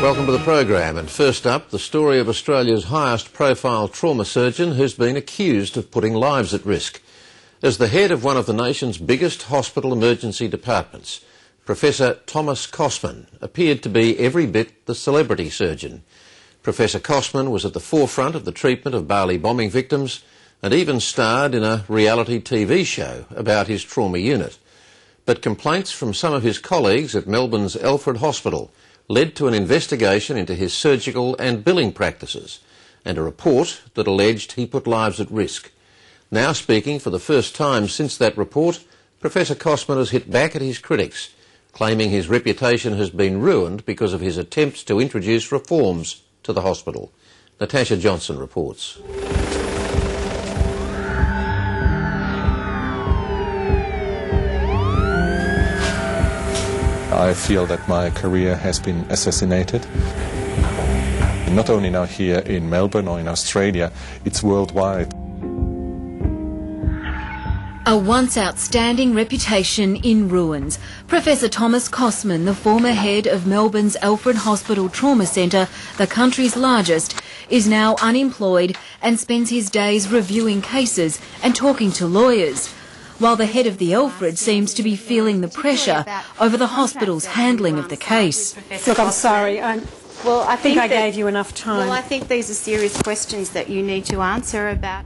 Welcome to the program, and first up, the story of Australia's highest profile trauma surgeon who's been accused of putting lives at risk. As the head of one of the nation's biggest hospital emergency departments, Professor Thomas Kossman appeared to be every bit the celebrity surgeon. Professor Kossman was at the forefront of the treatment of Bali bombing victims and even starred in a reality TV show about his trauma unit. But complaints from some of his colleagues at Melbourne's Alfred Hospital led to an investigation into his surgical and billing practices and a report that alleged he put lives at risk. Now speaking for the first time since that report, Professor Kossman has hit back at his critics, claiming his reputation has been ruined because of his attempts to introduce reforms to the hospital. Natasha Johnson reports. I feel that my career has been assassinated. Not only now here in Melbourne or in Australia, it's worldwide. A once outstanding reputation in ruins. Professor Thomas Kossman, the former head of Melbourne's Alfred Hospital Trauma Centre, the country's largest, is now unemployed and spends his days reviewing cases and talking to lawyers, while the head of the Alfred seems to be feeling the pressure over the hospital's handling of the case. Look, I'm sorry. I think I gave you enough time. Well, I think these are serious questions that you need to answer about.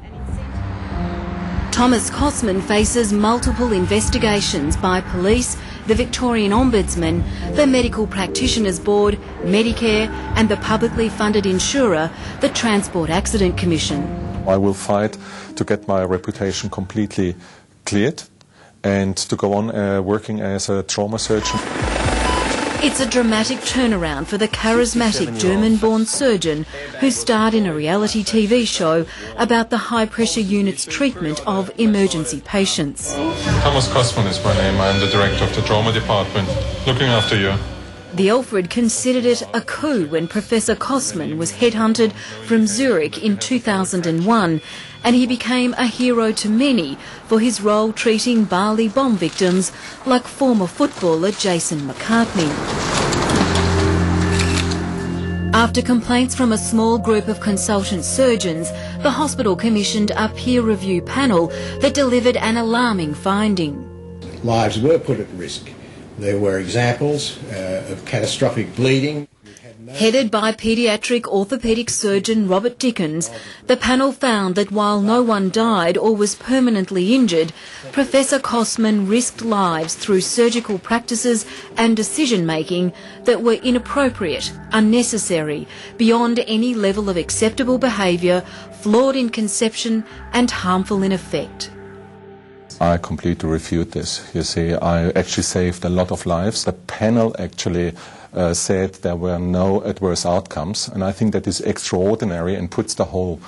Thomas Kossman faces multiple investigations by police, the Victorian Ombudsman, the Medical Practitioners Board, Medicare and the publicly funded insurer, the Transport Accident Commission. I will fight to get my reputation completely cleared and to go on working as a trauma surgeon. It's a dramatic turnaround for the charismatic German-born surgeon who starred in a reality TV show about the high-pressure unit's treatment of emergency patients. Thomas Kossman is my name. I'm the director of the trauma department, looking after you. The Alfred considered it a coup when Professor Kossman was headhunted from Zurich in 2001, and he became a hero to many for his role treating Bali bomb victims like former footballer Jason McCartney. After complaints from a small group of consultant surgeons, the hospital commissioned a peer review panel that delivered an alarming finding. Lives were put at risk. There were examples of catastrophic bleeding. Headed by paediatric orthopaedic surgeon Robert Dickens, the panel found that while no one died or was permanently injured, Professor Kossman risked lives through surgical practices and decision-making that were inappropriate, unnecessary, beyond any level of acceptable behaviour, flawed in conception and harmful in effect. I completely refute this. You see, I actually saved a lot of lives. The panel actually said there were no adverse outcomes, and I think that is extraordinary and puts the whole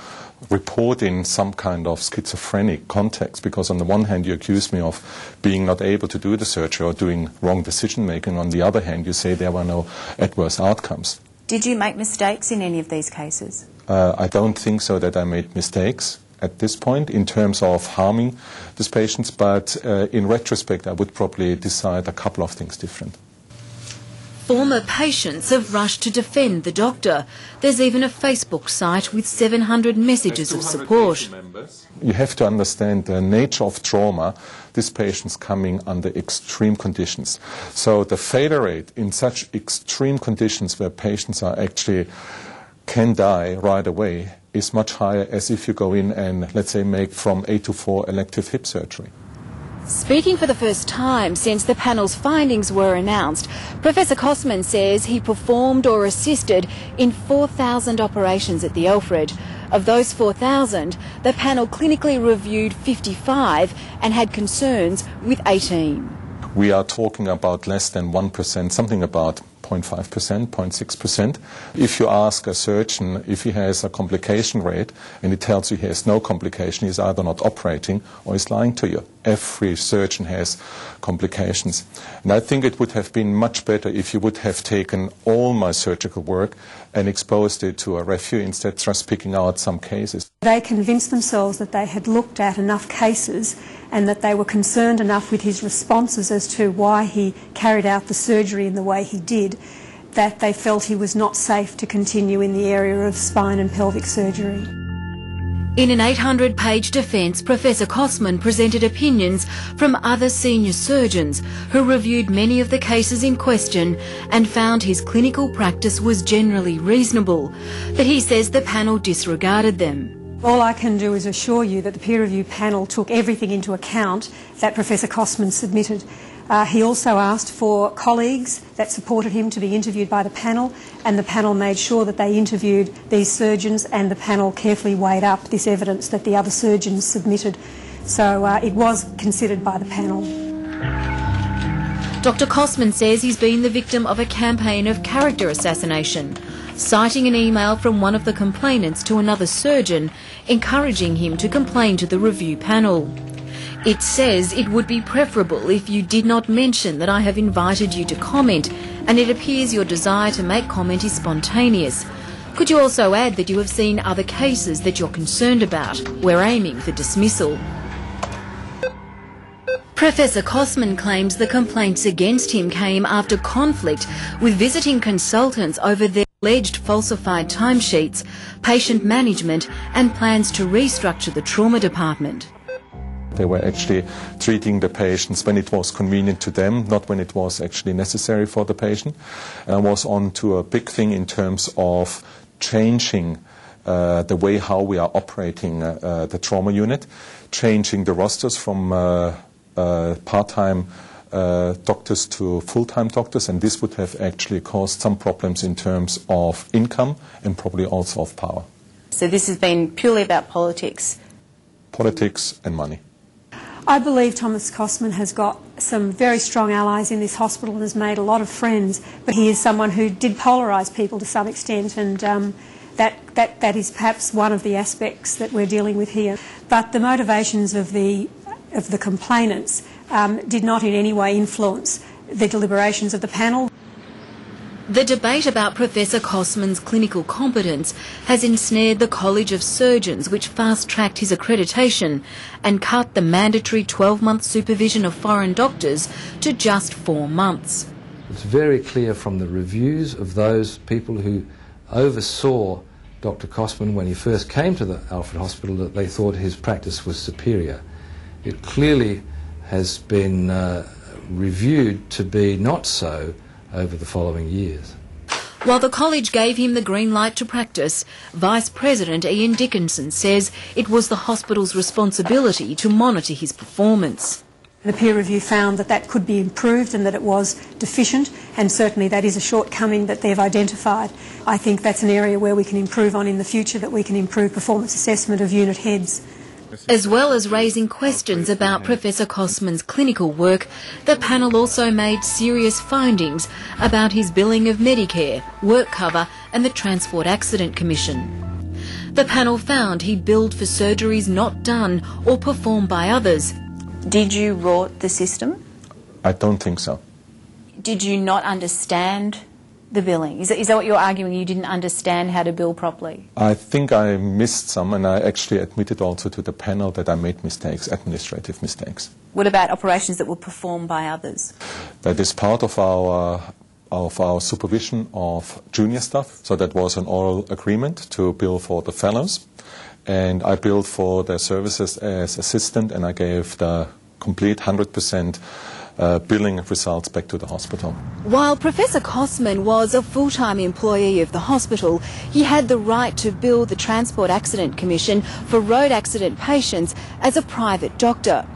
report in some kind of schizophrenic context, because on the one hand you accuse me of being not able to do the surgery or doing wrong decision making, on the other hand you say there were no adverse outcomes. Did you make mistakes in any of these cases? I don't think so that I made mistakes at this point in terms of harming these patients, but in retrospect I would probably decide a couple of things different. Former patients have rushed to defend the doctor. There's even a Facebook site with 700 messages of support. You have to understand the nature of trauma. These patients coming under extreme conditions. So the failure rate in such extreme conditions where patients are actually can die right away is much higher as if you go in and, let's say, make from 8 to 4 elective hip surgery. Speaking for the first time since the panel's findings were announced, Professor Kossman says he performed or assisted in 4,000 operations at the Alfred. Of those 4,000, the panel clinically reviewed 55 and had concerns with 18. We are talking about less than 1%, something about 0.5%, 0.6%. If you ask a surgeon if he has a complication rate and he tells you he has no complication, he's either not operating or he's lying to you. Every surgeon has complications. And I think it would have been much better if you would have taken all my surgical work and exposed it to a review instead of just picking out some cases. They convinced themselves that they had looked at enough cases and that they were concerned enough with his responses as to why he carried out the surgery in the way he did, that they felt he was not safe to continue in the area of spine and pelvic surgery. In an 800-page defence, Professor Kossman presented opinions from other senior surgeons who reviewed many of the cases in question and found his clinical practice was generally reasonable, but he says the panel disregarded them. All I can do is assure you that the peer review panel took everything into account that Professor Kossman submitted. He also asked for colleagues that supported him to be interviewed by the panel, and the panel made sure that they interviewed these surgeons, and the panel carefully weighed up this evidence that the other surgeons submitted. So it was considered by the panel. Dr. Kossman says he's been the victim of a campaign of character assassination, citing an email from one of the complainants to another surgeon encouraging him to complain to the review panel. It says it would be preferable if you did not mention that I have invited you to comment, and it appears your desire to make comment is spontaneous. Could you also add that you have seen other cases that you're concerned about? We're aiming for dismissal. Professor Kossman claims the complaints against him came after conflict with visiting consultants over their alleged falsified timesheets, patient management and plans to restructure the trauma department. They were actually treating the patients when it was convenient to them, not when it was actually necessary for the patient. And I was on to a big thing in terms of changing the way how we are operating the trauma unit, changing the rosters from part-time doctors to full-time doctors, and this would have actually caused some problems in terms of income and probably also of power. So this has been purely about politics? Politics and money. I believe Thomas Kossman has got some very strong allies in this hospital and has made a lot of friends, but he is someone who did polarise people to some extent, and that is perhaps one of the aspects that we're dealing with here. But the motivations of the complainants did not in any way influence the deliberations of the panel. The debate about Professor Kossman's clinical competence has ensnared the College of Surgeons, which fast-tracked his accreditation and cut the mandatory 12-month supervision of foreign doctors to just 4 months. It's very clear from the reviews of those people who oversaw Dr. Kossman when he first came to the Alfred Hospital that they thought his practice was superior. It clearly has been reviewed to be not so over the following years. While the college gave him the green light to practice, Vice President Ian Dickinson says it was the hospital's responsibility to monitor his performance. The peer review found that that could be improved and that it was deficient, and certainly that is a shortcoming that they've identified. I think that's an area where we can improve on in the future, that we can improve performance assessment of unit heads. As well as raising questions about Professor Kossman's clinical work, the panel also made serious findings about his billing of Medicare, work cover and the Transport Accident Commission. The panel found he billed for surgeries not done or performed by others. Did you rort the system? I don't think so. Did you not understand the billing? Is that what you're arguing? You didn't understand how to bill properly? I think I missed some, and I actually admitted also to the panel that I made mistakes, administrative mistakes. What about operations that were performed by others? That is part of our supervision of junior staff. So that was an oral agreement to bill for the fellows, and I billed for their services as assistant, and I gave the complete 100% billing results back to the hospital. While Professor Kossman was a full-time employee of the hospital, he had the right to bill the Transport Accident Commission for road accident patients as a private doctor.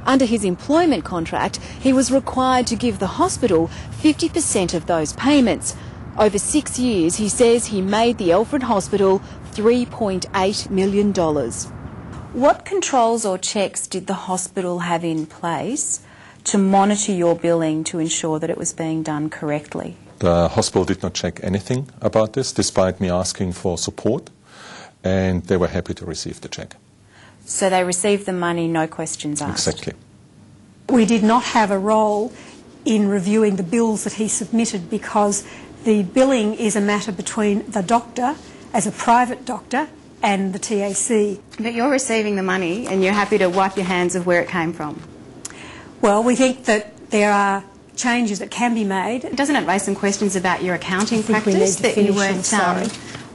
Under his employment contract, he was required to give the hospital 50% of those payments. Over 6 years, he says he made the Alfred Hospital $3.8 million. What controls or checks did the hospital have in place to monitor your billing to ensure that it was being done correctly? The hospital did not check anything about this, despite me asking for support, and they were happy to receive the check. So they received the money, no questions asked? Exactly. We did not have a role in reviewing the bills that he submitted, because the billing is a matter between the doctor, as a private doctor, and the TAC. But you're receiving the money and you're happy to wipe your hands of where it came from? Well, we think that there are changes that can be made. Doesn't it raise some questions about your accounting practice that you weren't...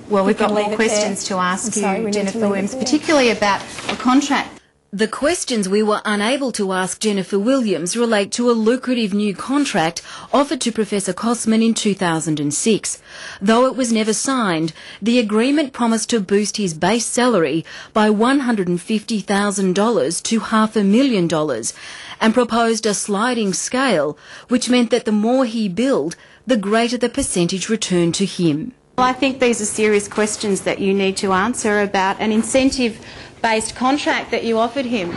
Well, we've got more questions to ask you, Jennifer Williams, particularly about a contract. The questions we were unable to ask Jennifer Williams relate to a lucrative new contract offered to Professor Kossman in 2006. Though it was never signed, the agreement promised to boost his base salary by $150,000 to $500,000 and proposed a sliding scale, which meant that the more he billed, the greater the percentage returned to him. Well, I think these are serious questions that you need to answer about an incentive-based contract that you offered him.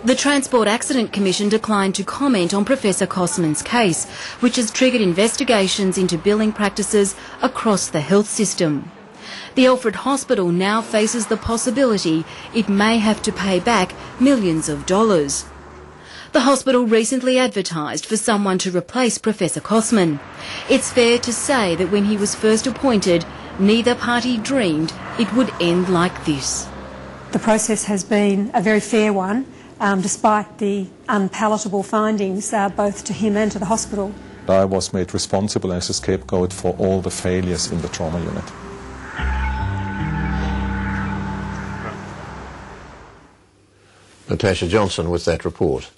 The Transport Accident Commission declined to comment on Professor Kossman's case, which has triggered investigations into billing practices across the health system. The Alfred Hospital now faces the possibility it may have to pay back millions of dollars. The hospital recently advertised for someone to replace Professor Kossman. It's fair to say that when he was first appointed, neither party dreamed it would end like this. The process has been a very fair one, despite the unpalatable findings both to him and to the hospital. I was made responsible as a scapegoat for all the failures in the trauma unit. Natasha Johnson with that report.